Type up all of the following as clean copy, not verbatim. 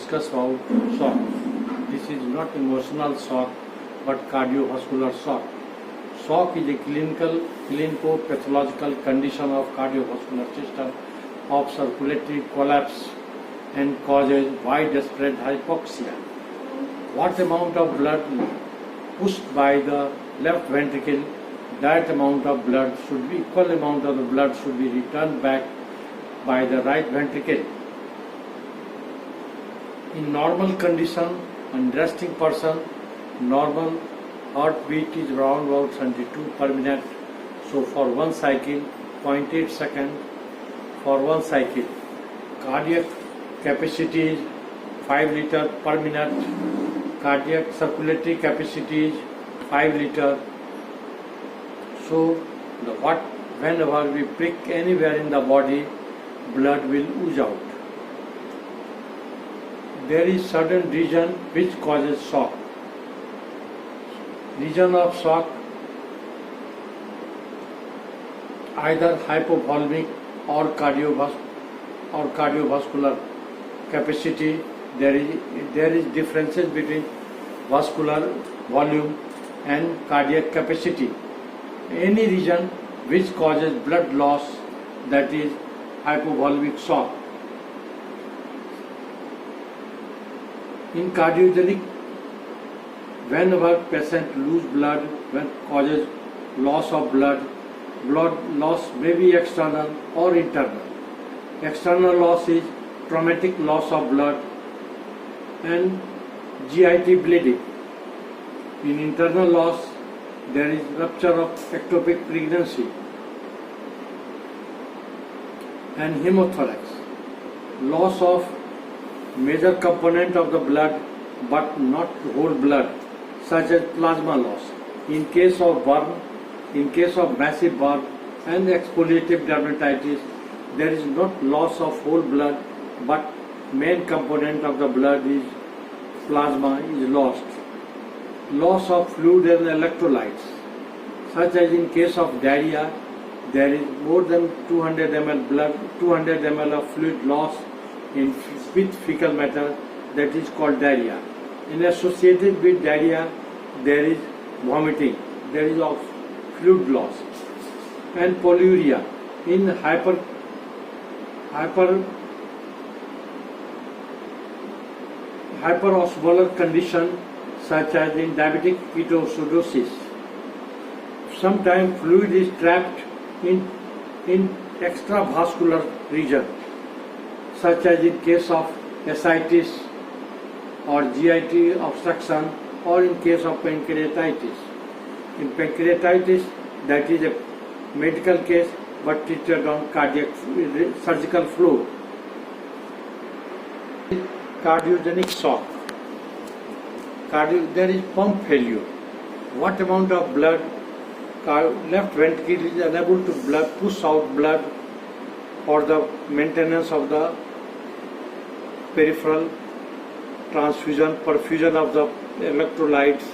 discuss about shock. This is not emotional shock but cardiovascular shock. Shock is a clinico-pathological condition of cardiovascular system of circulatory collapse and causes widespread hypoxia. What amount of blood pushed by the left ventricle, that amount of blood should be equal amount of the blood should be returned back by the right ventricle. In normal condition, and resting person, normal heartbeat is around about 72 per minute. So for one cycle, 0.8 second for one cycle. Cardiac capacity is 5 liter per minute. Cardiac circulatory capacity is 5 liter. So whenever we prick anywhere in the body, blood will ooze out. There is certain region which causes shock. Region of shock either hypovolemic or cardiovascular capacity. There is differences between vascular volume and cardiac capacity. Any region which causes blood loss, that is hypovolemic shock. In cardiogenic, whenever patient lose blood, when causes loss of blood loss may be external or internal. External loss is traumatic loss of blood and GIT bleeding. In internal loss, there is rupture of ectopic pregnancy and hemothorax. Loss of major component of the blood but not whole blood, such as plasma loss. In case of burn, in case of massive burn and exfoliative dermatitis, there is not loss of whole blood but main component of the blood is plasma is lost. Loss of fluid and electrolytes, such as in case of diarrhea, there is more than 200 ml blood, 200 ml of fluid loss with fecal matter, that is called diarrhea. In associated with diarrhea, there is vomiting, there is of fluid loss and polyuria. In hyperosmolar condition, such as in diabetic ketoacidosis, sometimes fluid is trapped in extravascular region, such as in case of ascites or GIT obstruction, or in case of pancreatitis. In pancreatitis, that is a medical case but treated on cardiac surgical floor. Cardiogenic shock. There is pump failure. What amount of blood? Left ventricle is unable to push out blood for the maintenance of the peripheral perfusion of the electrolytes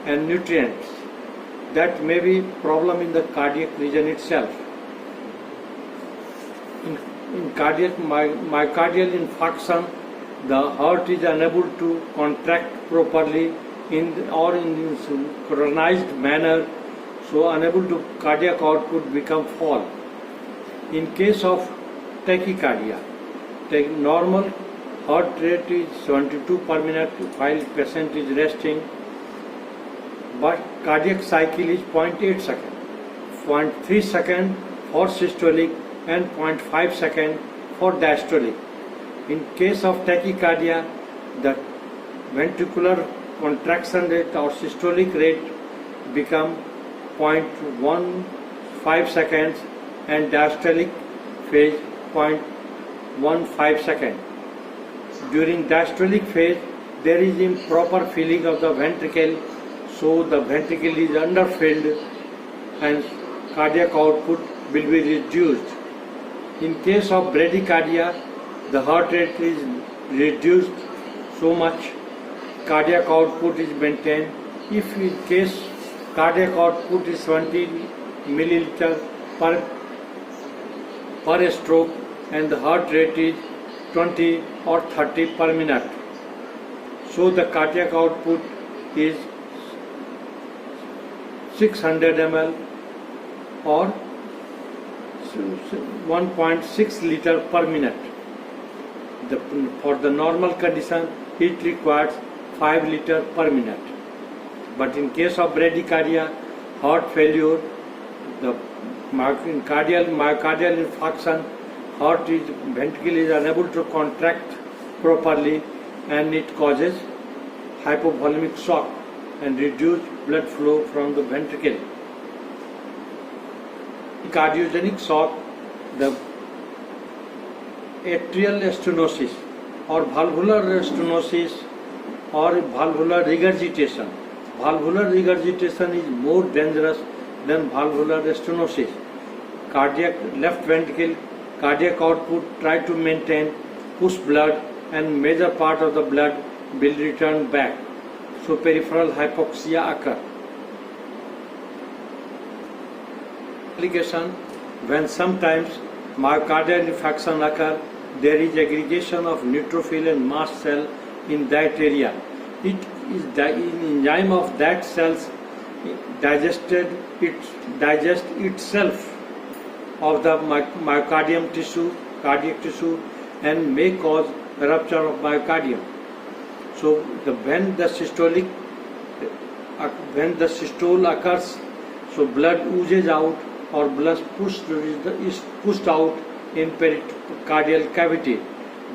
and nutrients. That may be problem in the cardiac region itself. In cardiac myocardial infarction, the heart is unable to contract properly in synchronized manner, so unable to cardiac output become fall. In case of tachycardia, normal heart rate is 72 per minute while patient is resting, but cardiac cycle is 0.8 second, 0.3 second for systolic and 0.5 second for diastolic. In case of tachycardia, the ventricular contraction rate or systolic rate become 0.15 seconds and diastolic phase 0.15 second. During diastolic phase, there is improper filling of the ventricle, so the ventricle is underfilled and cardiac output will be reduced. In case of bradycardia, the heart rate is reduced so much, cardiac output is maintained. If in case cardiac output is 20 milliliter per stroke and the heart rate is 20 or 30 per minute, So the cardiac output is 600 ml or 1.6 liter per minute. For the normal condition, it requires 5 liter per minute. But in case of bradycardia, heart failure, the myocardial infarction, ventricle is unable to contract properly and it causes hypovolemic shock and reduced blood flow from the ventricle. Cardiogenic shock, the atrial stenosis or valvular stenosis or valvular regurgitation. Valvular regurgitation is more dangerous than valvular stenosis. Left ventricle cardiac output try to maintain, push blood and major part of the blood will return back. So peripheral hypoxia occur. Complication: when sometimes myocardial infarction occur, there is aggregation of neutrophil and mast cell in that area. It is the enzyme of that cells digest itself of the myocardium tissue, cardiac tissue, and may cause rupture of myocardium. So when the systole occurs, so blood oozes out or blood is pushed out in pericardial cavity.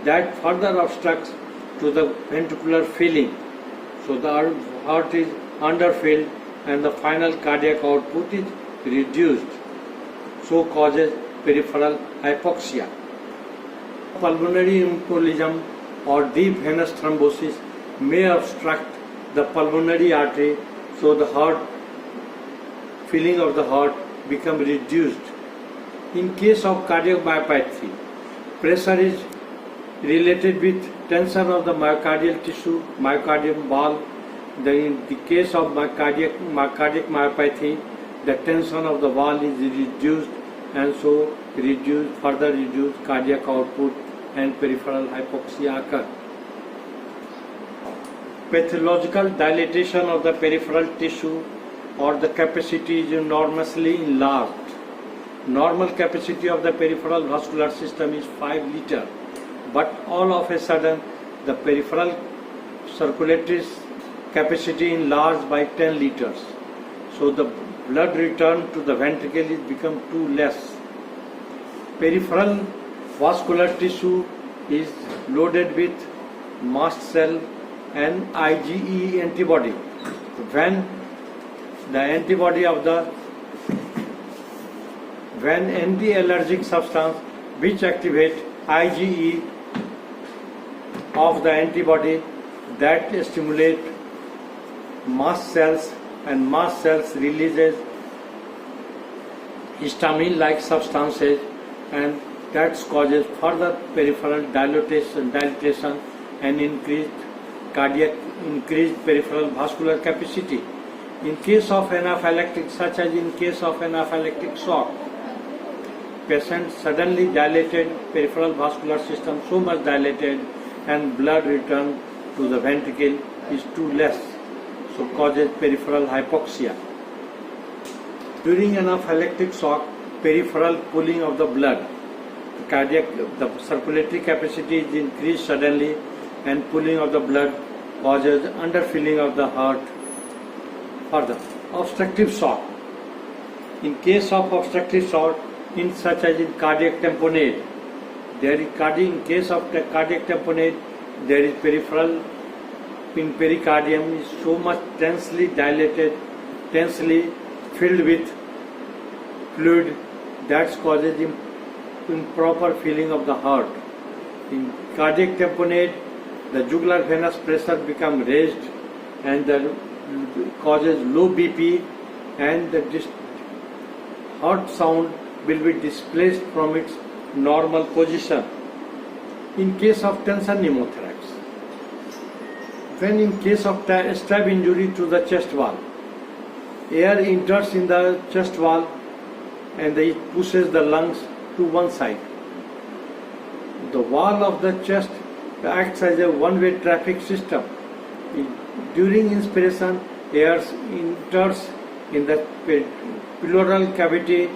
That further obstructs to the ventricular filling. So the heart is underfilled and the final cardiac output is reduced. So causes peripheral hypoxia. Pulmonary embolism or deep venous thrombosis may obstruct the pulmonary artery, so the heart filling of the heart become reduced. In case of cardiomyopathy, pressure is related with tension of the myocardial tissue, myocardium valve. In the case of cardiac myopathy, the tension of the valve is reduced and so further reduced cardiac output and peripheral hypoxia occur. Pathological dilatation of the peripheral tissue or the capacity is enormously enlarged. Normal capacity of the peripheral vascular system is 5 liter, but all of a sudden the peripheral circulatory capacity enlarged by 10 liters. So the blood return to the ventricle is become too less. Peripheral vascular tissue is loaded with mast cell and IgE antibody. When anti-allergic substance which activate IgE of the antibody that stimulate mast cells, and mast cells releases histamine like substances, and that causes further peripheral dilatation and increased peripheral vascular capacity. In case of anaphylactic, such as in case of anaphylactic shock, patient suddenly dilated peripheral vascular system, so much dilated and blood return to the ventricle is too less, so causes peripheral hypoxia. During anaphylactic shock, peripheral pooling of the blood, the circulatory capacity is increased suddenly and pooling of the blood causes underfilling of the heart. Further, obstructive shock. In case of obstructive shock, in such as in cardiac tamponade, in case of cardiac tamponade, there is peripheral in pericardium is so much tensely dilated, tensely filled with fluid that causes improper filling of the heart. In cardiac tamponade, the jugular venous pressure becomes raised and that causes low BP, and the heart sound will be displaced from its normal position. In case of tension pneumothorax, when in case of stab injury to the chest wall, air enters in the chest wall and it pushes the lungs to one side. The wall of the chest acts as a one-way traffic system During inspiration, air enters in the pleural cavity,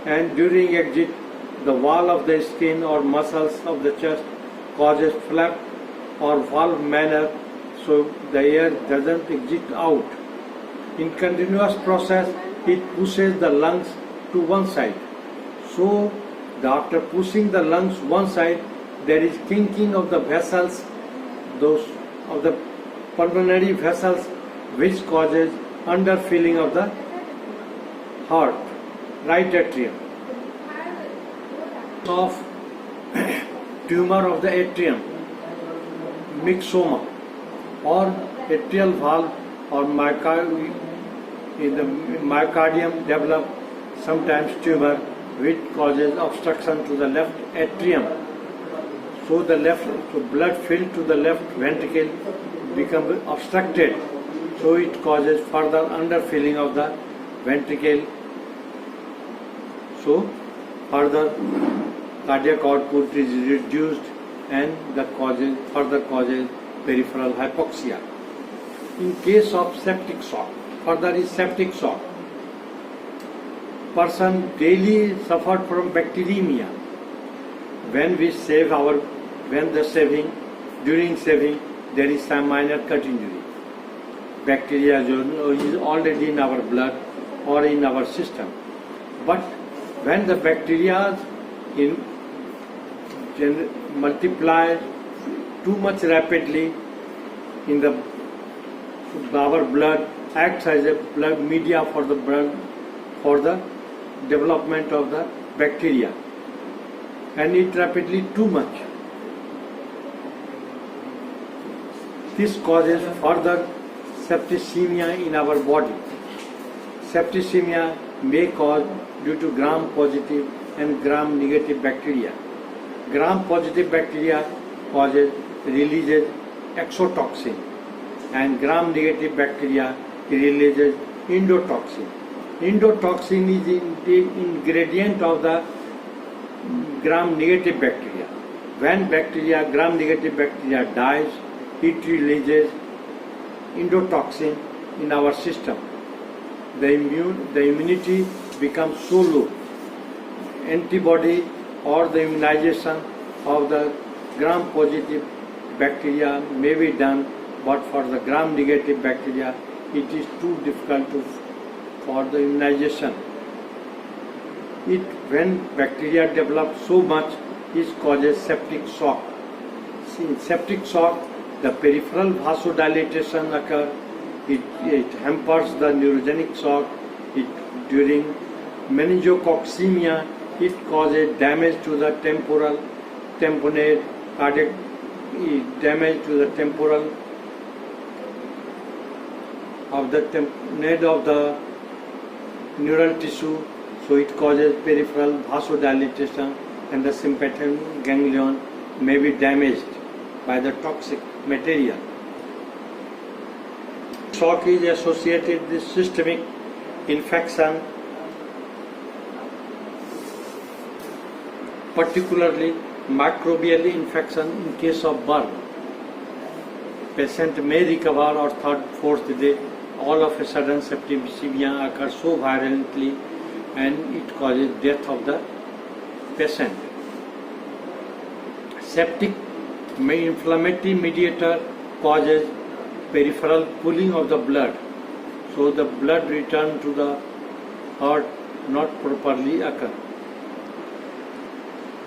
and during exit, the wall of the skin or muscles of the chest causes flap or valve manner, so the air doesn't exit out. In continuous process, it pushes the lungs to one side. So, after pushing the lungs one side, there is kinking of the vessels, those of the pulmonary vessels, which causes underfilling of the heart, right atrium. Of tumor of the atrium, myxoma, or atrial valve or in the myocardium develop sometimes tumor which causes obstruction to the left atrium. So the blood filled to the left ventricle becomes obstructed. So it causes further underfilling of the ventricle. So further cardiac output is reduced and further causes peripheral hypoxia. In case of septic shock, further is septic shock. Person daily suffered from bacteremia. During saving, there is some minor cut injury. Bacteria is already in our blood or in our system. But when the bacteria multiply too much rapidly in our blood, acts as a blood media for the development of the bacteria, and it rapidly too much. This causes further septicemia in our body. Septicemia may cause due to gram-positive and gram-negative bacteria. Gram-positive bacteria releases exotoxin, and gram-negative bacteria releases endotoxin. Endotoxin is the ingredient of the gram-negative bacteria. When gram-negative bacteria dies, it releases endotoxin in our system. The immunity becomes so low. Antibody or the immunization of the gram-positive bacteria may be done, but for the gram-negative bacteria, it is too difficult for the immunization. When bacteria develop so much, it causes septic shock. In septic shock, the peripheral vasodilatation occurs. It hampers the neurogenic shock. During meningococcemia, it causes damage to the tamponade, cardiac damage to the temporal of the tamponade of the neural tissue. So it causes peripheral vasodilatation, and the sympathetic ganglion may be damaged by the toxic material. Shock is associated with systemic infection, particularly microbial infection in case of burn. Patient may recover or third, fourth day. All of a sudden septicemia occurs so violently and it causes death of the patient. Septic inflammatory mediator causes peripheral pooling of the blood, so the blood return to the heart not properly occur.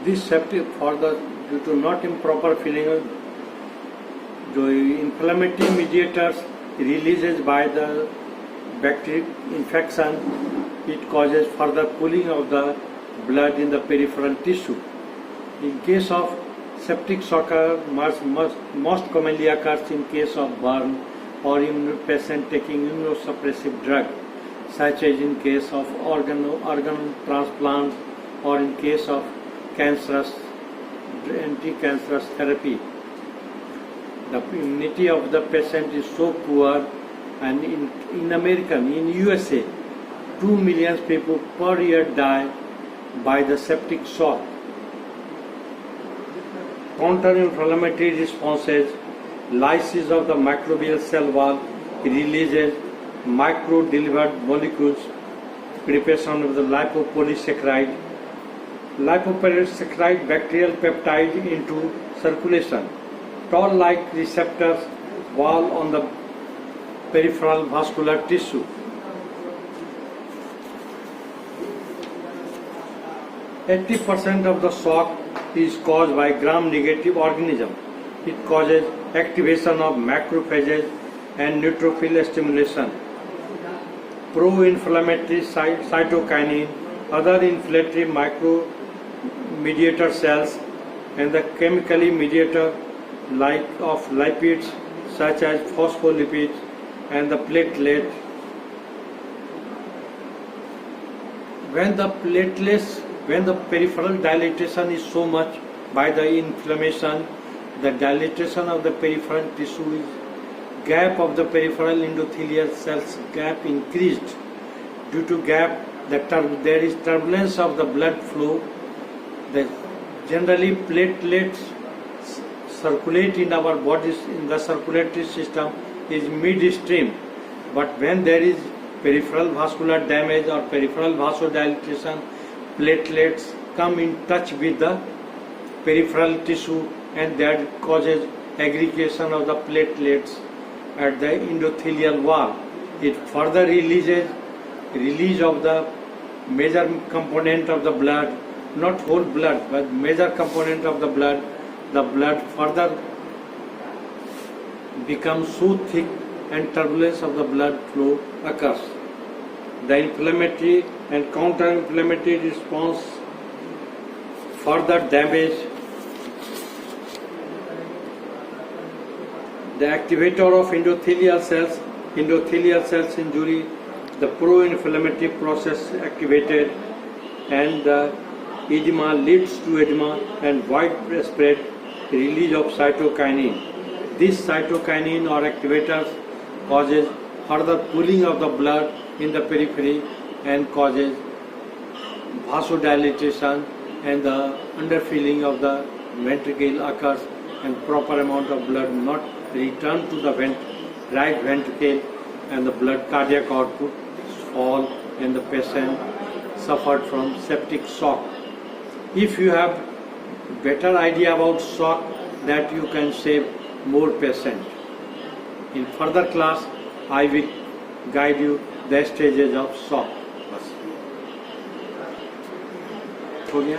This septic due to not improper filling of the inflammatory mediators releases by the bacterial infection, it causes further pooling of the blood in the peripheral tissue. In case of septic shock, most commonly occurs in case of burn or in patient taking immunosuppressive drug, such as in case of organ transplant or in case of anti-cancerous therapy. The immunity of the patient is so poor, and in USA, 2 million people per year die by the septic shock. Counter-inflammatory responses lysis of the microbial cell wall releases micro-delivered molecules, preparation of the lipopolysaccharide, lipopolysaccharide bacterial peptide into circulation. Toll-like receptors wall on the peripheral vascular tissue. 80% of the shock is caused by gram-negative organism. It causes activation of macrophages and neutrophil stimulation. Pro-inflammatory cytokinin, other inflammatory micro-mediator cells, and the chemically mediator like of lipids such as phospholipids and the platelet. When the peripheral dilatation is so much by the inflammation, the dilatation of the peripheral tissue is gap of the peripheral endothelial cells gap increased. Due to gap, there is turbulence of the blood flow. Generally, platelets circulate in our bodies in the circulatory system is midstream. But when there is peripheral vascular damage or peripheral vasodilation, platelets come in touch with the peripheral tissue and that causes aggregation of the platelets at the endothelial wall. It further release of the major component of the blood, not whole blood, but major component of the blood. The blood further becomes so thick and turbulence of the blood flow occurs. The inflammatory and counter-inflammatory response further damage the activator of endothelial cells injury, the pro-inflammatory process activated, and the edema leads to edema and widespread release of cytokinin. This cytokinin or activators causes further pooling of the blood in the periphery and causes vasodilation, and the underfilling of the ventricle occurs and proper amount of blood not return to the right ventricle, and the blood cardiac output fall and the patient suffered from septic shock. If you have better idea about shock, that you can save more patients. In further class, I will guide you the stages of shock. हो गया